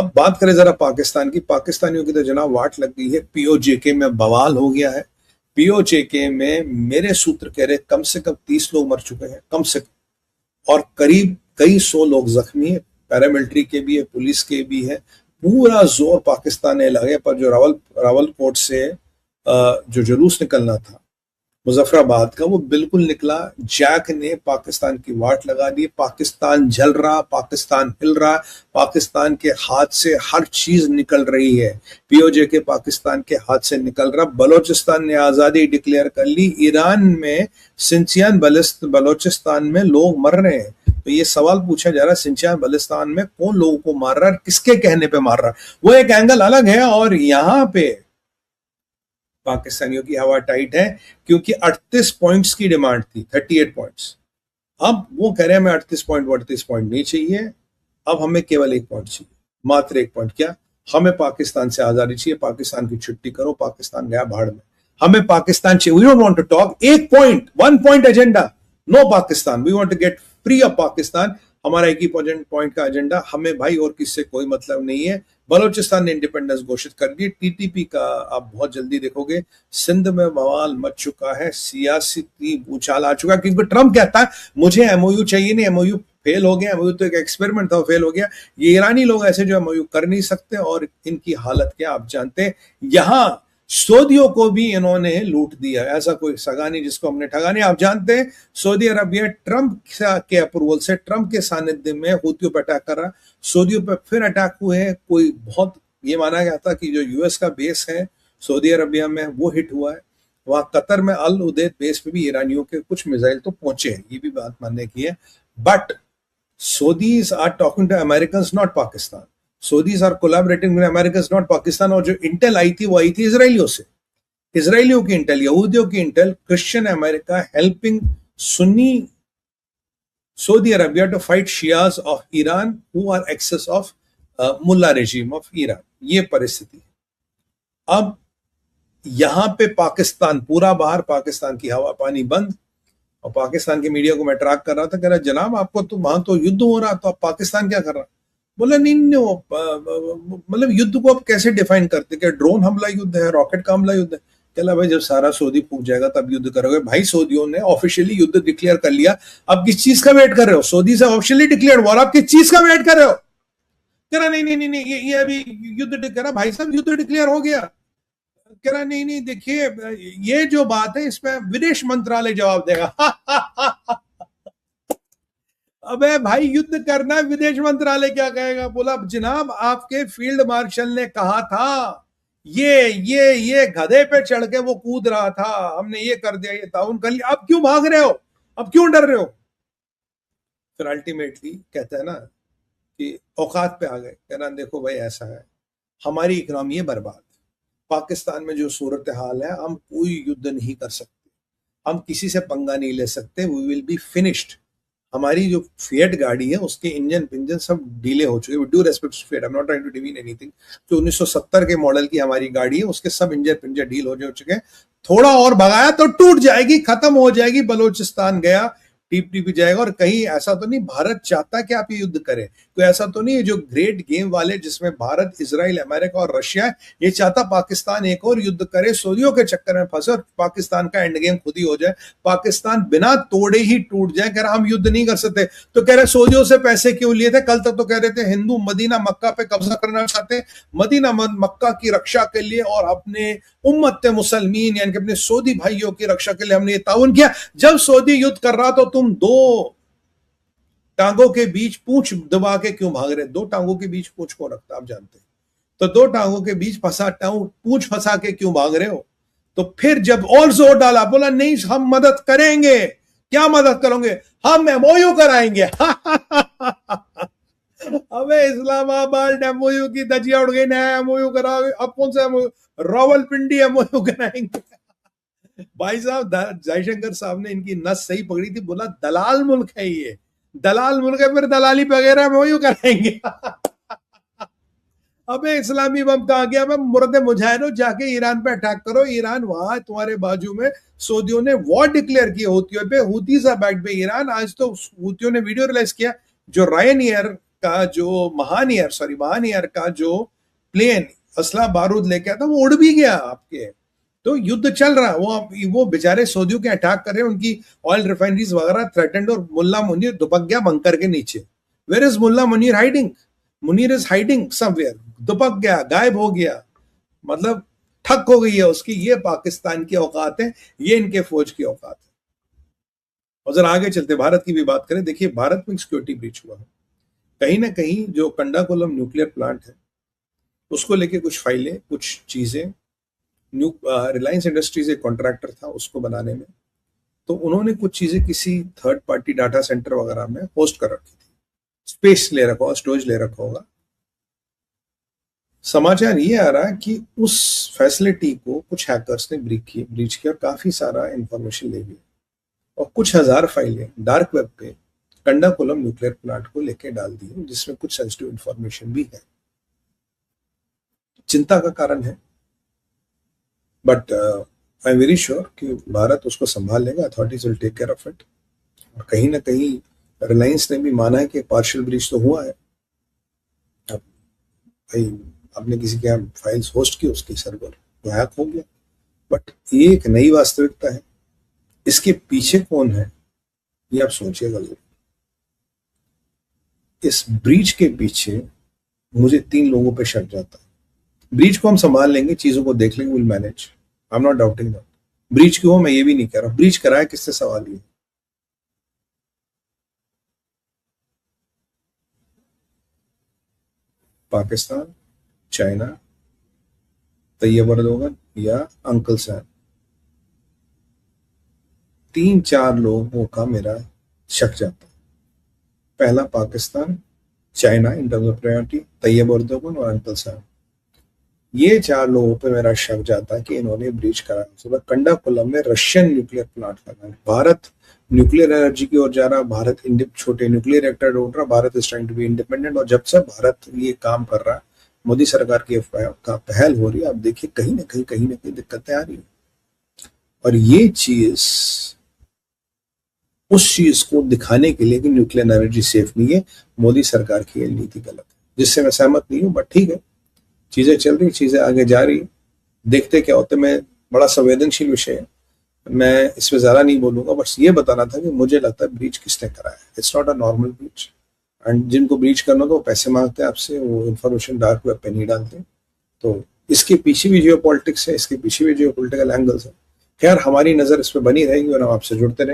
अब बात करें जरा पाकिस्तान की। पाकिस्तानियों की तो जनाब वाट लग गई है, पीओजेके में बवाल हो गया है। पीओजेके में मेरे सूत्र कह रहे कम से कम 30 लोग मर चुके हैं, कम से कम, और करीब कई 100 लोग जख्मी है। पैरामिलिट्री के भी है, पुलिस के भी है। पूरा जोर पाकिस्तान ने लगाया, पर जो रावलकोट से जो जुलूस निकलना था मुजफ्फराबाद का, वो बिल्कुल निकला। जैक ने पाकिस्तान की वाट लगा दी। पाकिस्तान जल रहा, पाकिस्तान हिल रहा, पाकिस्तान के हाथ से हर चीज निकल रही है। पीओजे के पाकिस्तान के हाथ से निकल रहा। बलोचिस्तान ने आजादी डिक्लेयर कर ली। ईरान में सिंचियान बलोचिस्तान में लोग मर रहे हैं। तो ये सवाल पूछा जा रहा है, सिंचियान बलोचिस्तान में कौन लोगों को मार रहा है, किसके कहने पे मार रहा है, वो एक एंगल अलग है। और यहां पे पाकिस्तानियों की हवा टाइट है, क्योंकि 38 पॉइंट्स की डिमांड थी, 38 पॉइंट्स। अब वो कह रहे हैं हमें 38 पॉइंट नहीं चाहिए, अब हमें केवल 1 पॉइंट चाहिए, मात्र 1 पॉइंट। क्या? हमें पाकिस्तान से आजादी चाहिए, पाकिस्तान की छुट्टी करो, पाकिस्तान गया भाड़ में, हमें पाकिस्तान चाहिए। We don't want to talk 1 point, 1 point agenda, no Pakistan, we want to get free of Pakistan. हमारा 1 ही पॉइंट का एजेंडा, हमें भाई और किससे कोई मतलब नहीं है। बलोचिस्तान ने इंडिपेंडेंस घोषित कर दी। टीटीपी का आप बहुत जल्दी देखोगे, सिंध में बवाल मच चुका है, सियासी उछाल आ चुका है, क्योंकि ट्रंप कहता है मुझे एमओयू चाहिए नहीं, एमओयू फेल हो गया, एमओयू तो एक एक्सपेरिमेंट था, फेल हो गया। ये ईरानी लोग ऐसे जो एमओयू कर नहीं सकते, और इनकी हालत क्या आप जानते हैं। यहां सऊदियों को भी इन्होंने लूट दिया, ऐसा कोई सगा नहीं जिसको हमने ठगा नहीं। आप जानते हैं सऊदी अरबिया ट्रंप के अप्रूवल से, ट्रंप के सानिध्य में हूतियों पर अटैक कर रहा। सऊदियों पर फिर अटैक हुए हैं। कोई बहुत ये माना गया था कि जो यूएस का बेस है सऊदी अरबिया में वो हिट हुआ है। वहां कतर में अल उदैद बेस पे भी ईरानियों के कुछ मिसाइल तो पहुंचे हैं, ये भी बात मानने की है। But Saudis are talking to Americans, not Pakistan. Saudis are collaborating with Americans, not Pakistan. और जो इंटेल आई थी वो आई थी इजराइलियों से, इजराइलियों की इंटेल, यहूदियों की Intel, Christian America helping Sunni Saudi Arabia to fight Shias of Iran who are excess of mullah regime of Iran। ये परिस्थिति है। अब यहां पे पाकिस्तान पूरा बाहर, पाकिस्तान की हवा पानी बंद। और पाकिस्तान के मीडिया को मैं ट्रैक कर रहा था, कह रहा जनाब आपको तो वहां तो युद्ध हो रहा, तो अब पाकिस्तान क्या कर रहा? बोला नहीं, मतलब युद्ध को आप कैसे डिफाइन करते, क्या ड्रोन हमला युद्ध है, रॉकेट का हमला युद्ध है? कहला भाई जब सारा सऊदी फूक जाएगा तब युद्ध करोगे। भाई सऊदियों ने ऑफिशियली युद्ध डिक्लेयर कर लिया, अब किस चीज का वेट कर रहे हो? सऊदी से ऑफिशियली डिक्लेयर वॉर, आप किस चीज का वेट कर रहे हो? कह रहा नहीं नहीं नहीं, नहीं ये अभी युद्ध, कह रहा भाई साहब युद्ध डिक्लेयर हो गया। कह रहा नहीं नहीं, देखिए ये जो बात है इसमें विदेश मंत्रालय जवाब देगा। अबे भाई युद्ध करना है, विदेश मंत्रालय क्या कहेगा? बोला जनाब आपके फील्ड मार्शल ने कहा था, ये गधे पे चढ़ के वो कूद रहा था, हमने ये कर दिया, ये ताउन कर लिया, अब क्यों भाग रहे हो, अब क्यों डर रहे हो? फिर अल्टीमेटली कहते हैं ना कि औकात पे आ गए। कहना देखो भाई ऐसा है, हमारी इकोनॉमी है बर्बाद, पाकिस्तान में जो सूरत हाल है, हम कोई युद्ध नहीं कर सकते, हम किसी से पंगा नहीं ले सकते, वी विल बी फिनिश्ड। हमारी जो फिएट गाड़ी है उसके इंजन सब डीले हो चुके हैं। With due respect to Fiat, I am not trying to demean anything. जो 1970 के मॉडल की हमारी गाड़ी है उसके सब इंजन डील हो चुके हैं। थोड़ा और भगाया तो टूट जाएगी, खत्म हो जाएगी, बलोचिस्तान गया, टीप जाएगा। और कहीं ऐसा तो नहीं भारत चाहता कि आप ये युद्ध करें, कोई ऐसा तो नहीं है जो ग्रेट गेम वाले जिसमें भारत, इजराइल, अमेरिका और रशिया है, ये चाहता पाकिस्तान एक और युद्ध करे, सऊदियों के चक्कर में फंसे और पाकिस्तान का एंड गेम खुद ही हो जाए, पाकिस्तान बिना तोड़े ही टूट जाए। कह रहा हम युद्ध नहीं कर सकते। तो कह रहे सऊदियों से पैसे क्यों लिए थे? कल तक तो कह रहे थे हिंदू मदीना मक्का पे कब्जा करना चाहते, मदीना मक्का की रक्षा के लिए और अपने उम्मत मुसलमीन यानी कि अपने सऊदी भाइयों की रक्षा के लिए हमने ये ताउन किया। जब सऊदी युद्ध कर रहा तो तुम दो टांगों के बीच पूंछ दबा के क्यों भाग रहे? दो टांगों के बीच पूंछ को रखता, आप जानते हैं, तो दो टांगों के बीच पूंछ फंसा के क्यों भाग रहे हो? तो फिर जब और जोर डाला, बोला नहीं हम मदद करेंगे। क्या मदद करोगे? हम एमओयू कराएंगे। अबे इस्लामाबाद एमओयू की धजिया उड़ गई, नया एमओयू कराओगे, अब कौन सा एमओयू? रावलपिंडी एमओयू कराएंगे। भाई साहब जयशंकर साहब ने इनकी नस सही पकड़ी थी, बोला दलाल मुल्क है ये, दलाल मुल्क है, फिर दलाली वगैरह एमओयू कराएंगे। अबे इस्लामी बम कहां गया? मैं मुर्दे मुजाहिदों जाके ईरान पे अटैक करो, ईरान वहां तुम्हारे बाजू में। सऊदियों ने वॉर डिक्लेयर किया हूतियों पे, Houthis are backed by Iran. आज तो हूतियों ने वीडियो रिलीज किया, जो रायन एयर का जो महानियर का जो प्लेन असला बारूद लेके आता वो उड़ भी गया आपके। तो युद्ध चल रहा, वो बेचारे सऊदियों के अटैक कर रहे हैं, उनकी ऑयल रिफाइनरीज वगैरह थ्रेटेंड, और मुल्ला मुनीर दुबक गया बंकर के नीचे। Where is Mulla Munir hiding? Munir is hiding somewhere, दुबक गया, गायब हो गया, मतलब ठक हो गई है उसकी। ये पाकिस्तान की औकात है, ये इनके फौज की औकात है। और जरा आगे चलते भारत की भी बात करें। देखिए भारत में सिक्योरिटी ब्रीच हुआ है कहीं ना कहीं। जो कंडाकुलम न्यूक्लियर प्लांट है उसको लेके कुछ फाइलें, कुछ चीजें, रिलायंस इंडस्ट्रीज एक कॉन्ट्रैक्टर था उसको बनाने में, तो उन्होंने कुछ चीजें किसी थर्ड पार्टी डाटा सेंटर वगैरह में होस्ट कर रखी थी, स्पेस ले रखा होगा, स्टोरेज ले रखा होगा। समाचार ये आ रहा है कि उस फैसिलिटी को कुछ हैकर्स ने ब्रीच किया, काफी सारा इंफॉर्मेशन ले लिया, और कुछ हजार फाइलें डार्क वेब पे कंडाकुलम न्यूक्लियर प्लांट को लेके डाल दी, जिसमें कुछ सेंसिटिव इंफॉर्मेशन भी है। चिंता का कारण है, but I am very sure कि भारत उसको संभाल लेगा, authorities will take care of it. और कहीं ना कहीं रिलायंस ने भी माना है कि पार्शियल ब्रीच तो हुआ है। अब भाई आपने किसी के यहाँ फाइल्स होस्ट की, उसकी सर्वर तो हैक हो गया, बट ये एक नई वास्तविकता है। इसके पीछे कौन है ये आप सोचिएगा जरूर। इस ब्रीच के पीछे मुझे 3 लोगों पे शक जाता है। ब्रीच को हम संभाल लेंगे, चीजों को देख लेंगे, will manage, I am not doubting that. Breach क्यों हो मैं ये भी नहीं कह रहा, ब्रीच कराया किससे सवाल ये। पाकिस्तान, चाइना, तैयब अर्दोगन या अंकल सैम, 3-4 लोगों का मेरा शक जाता है। पहला Pakistan, China in terms of priority, Tayyip Erdogan और अंकल सैम, ये 4 लोगों पे मेरा शक जाता है कि इन्होंने ब्रीच कराया। सुबह कंडाकुलम में रशियन न्यूक्लियर प्लांट लगा, भारत न्यूक्लियर एनर्जी की ओर जा रहा, भारत छोटे न्यूक्लियर रिएक्टर ढूंढ रहा, Bharat is trying to be independent. और जब से भारत ये काम कर रहा है, मोदी सरकार की पहल हो रही है, आप देखिए कहीं ना कहीं दिक्कतें आ रही है। और ये चीज उस चीज को दिखाने के लिए कि न्यूक्लियर एनर्जी सेफ नहीं है, मोदी सरकार की नीति गलत है, जिससे मैं सहमत नहीं हूँ, बट ठीक है, चीजें चल रही, चीजें आगे जा रही, देखते क्या होते। मैं बड़ा संवेदनशील विषय है, मैं इसमें ज्यादा नहीं बोलूंगा, बस ये बताना था कि मुझे लगता है ब्रीच किसने कराया। It's not a normal breach, and जिनको ब्रीच करना तो वो पैसे मांगते हैं आपसे, वो इन्फॉर्मेशन डार्क वेब पे नहीं डालते। तो इसके पीछे भी जियो पॉलिटिक्स है, इसके पीछे भी जियो पॉलिटिकल एंगल्स है। खैर हमारी नजर इस पर बनी रहेगी और हम आपसे जुड़ते रहेंगे।